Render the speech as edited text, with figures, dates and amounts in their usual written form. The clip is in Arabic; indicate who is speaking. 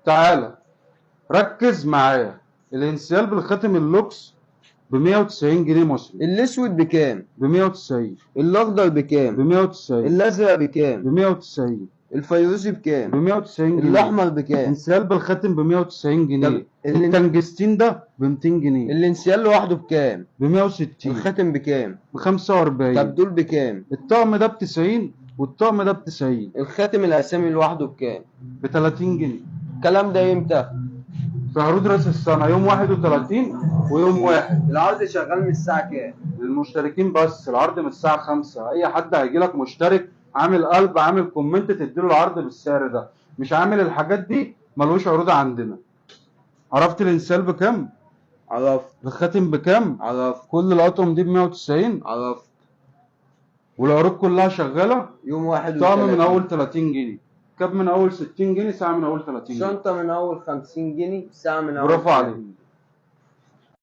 Speaker 1: تعالى ركز معايا. الانسيال بالخاتم اللوكس ب 190 جنيه مصري.
Speaker 2: الاسود بكام؟
Speaker 1: ب 190.
Speaker 2: الاخضر
Speaker 1: ب
Speaker 2: بكام؟
Speaker 1: 190.
Speaker 2: الازرق
Speaker 1: ب
Speaker 2: بكام؟
Speaker 1: 190.
Speaker 2: الفيروزي
Speaker 1: ب
Speaker 2: بكام؟
Speaker 1: 190 جنيه.
Speaker 2: الاحمر بكام؟
Speaker 1: انسيال بالخاتم ب 190 جنيه.
Speaker 2: طب
Speaker 1: التنجستين ده ب 200 جنيه.
Speaker 2: الانسيال لوحده بكام؟
Speaker 1: ب 160.
Speaker 2: الخاتم بكام؟
Speaker 1: ب 45.
Speaker 2: طب دول بكام؟
Speaker 1: الطقم ده ب 90 والطقم ده ب 90.
Speaker 2: الخاتم الاسامي لوحده بكام؟
Speaker 1: ب 30 جنيه.
Speaker 2: الكلام ده امتى؟
Speaker 1: في عروض راس السنة يوم 31 ويوم 1.
Speaker 2: العرض شغال من الساعه كام؟
Speaker 1: للمشتركين بس. العرض من الساعة 5. أي حد هيجي لك مشترك عامل قلب عامل كومنت تديله العرض بالسعر ده. مش عامل الحاجات دي ملوش عروض عندنا. عرفت الانسيال بكام؟
Speaker 2: عرفت.
Speaker 1: الخاتم بكام؟
Speaker 2: عرفت.
Speaker 1: كل الأطقم دي ب 190.
Speaker 2: عرفت.
Speaker 1: والعروض كلها شغالة.
Speaker 2: يوم 31.
Speaker 1: طقم من أول 30 جنيه. كاب من أول 60 جنيه. ساعة من أول 30 جنيه.
Speaker 2: شنطه من اول 50 جنيه. ساعه من اول
Speaker 1: برافو
Speaker 2: 30
Speaker 1: عليك.
Speaker 2: جنيه.